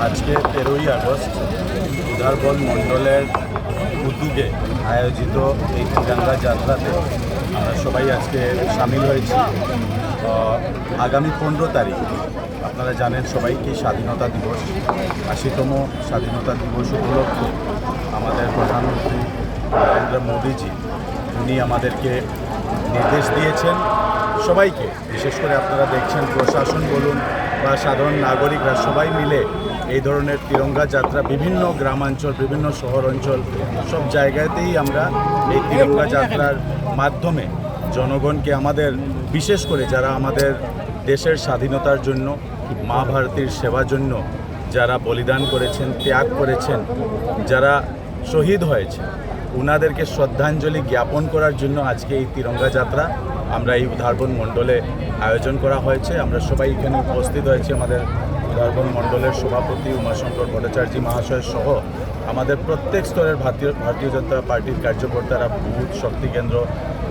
আজকে 13ই আগস্ট উধারবন মণ্ডলের উদ্যোগে আয়োজিত এই তিরঙ্গা যাত্রাতে আমরা সবাই আজকে সামিল হয়েছি। আগামী 15 তারিখ আপনারা জানেন সবাই কি স্বাধীনতা দিবস, 80তম স্বাধীনতা দিবস উপলক্ষে আমাদের প্রধানমন্ত্রী নরেন্দ্র মোদীজি উনি আমাদেরকে নির্দেশ দিয়েছেন সবাইকে, বিশেষ করে আপনারা দেখছেন প্রশাসন বলুন বা সাধারণ নাগরিকরা সবাই মিলে এই ধরনের তিরঙ্গা যাত্রা বিভিন্ন গ্রামাঞ্চল, বিভিন্ন শহর অঞ্চল সব জায়গাতেই আমরা এই তিরঙ্গা যাত্রার মাধ্যমে জনগণকে আমাদের বিশেষ করে যারা আমাদের দেশের স্বাধীনতার জন্য মা ভারতীর সেবার জন্য যারা বলিদান করেছেন, ত্যাগ করেছেন, যারা শহীদ হয়েছে ওনাদেরকে শ্রদ্ধাঞ্জলি জ্ঞাপন করার জন্য আজকে এই তিরঙ্গা যাত্রা আমরা এই উধারবন মণ্ডলে আয়োজন করা হয়েছে। আমরা সবাই এখানে উপস্থিত হয়েছি, আমাদের উধারবন মণ্ডলের সভাপতি উমাশঙ্কর ভট্টাচার্য মহাশয় সহ আমাদের প্রত্যেক স্তরের ভারতীয় জনতা পার্টির কার্যকর্তারা, বুথ শক্তি কেন্দ্র,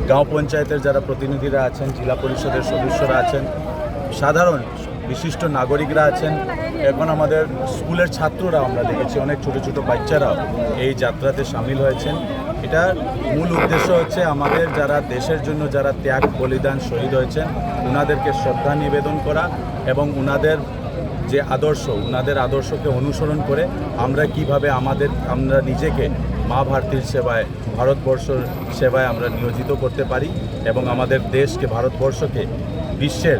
গাঁও পঞ্চায়েতের যারা প্রতিনিধিরা আছেন, জেলা পরিষদের সদস্যরা আছেন, সাধারণ বিশিষ্ট নাগরিকরা আছেন, এখন আমাদের স্কুলের ছাত্ররা আমরা দেখেছি অনেক ছোট ছোট বাচ্চারাও এই যাত্রাতে সামিল হয়েছেন। এটার মূল উদ্দেশ্য হচ্ছে আমাদের যারা দেশের জন্য যারা ত্যাগ বলিদান শহীদ হয়েছেন ওনাদেরকে শ্রদ্ধা নিবেদন করা এবং ওনাদের যে আদর্শ, ওনাদের আদর্শকে অনুসরণ করে আমরা কিভাবে আমরা নিজেকে মা ভারতীর সেবায়, ভারতবর্ষের সেবায় আমরা নিয়োজিত করতে পারি এবং আমাদের দেশকে, ভারতবর্ষকে বিশ্বের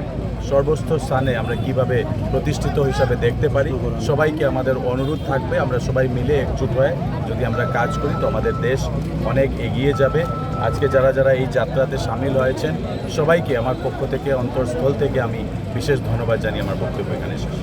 সর্বস্থ স্থানে আমরা কিভাবে প্রতিষ্ঠিত হিসাবে দেখতে পারি। সবাইকে আমাদের অনুরোধ থাকবে আমরা সবাই মিলে একজুট হয়ে যদি আমরা কাজ করি তো আমাদের দেশ অনেক এগিয়ে যাবে। আজকে যারা যারা এই যাত্রাতে সামিল হয়েছেন সবাইকে আমার পক্ষ থেকে, অন্তঃস্থল থেকে আমি বিশেষ ধন্যবাদ জানিয়ে আমার বক্তব্য এখানে শেষ।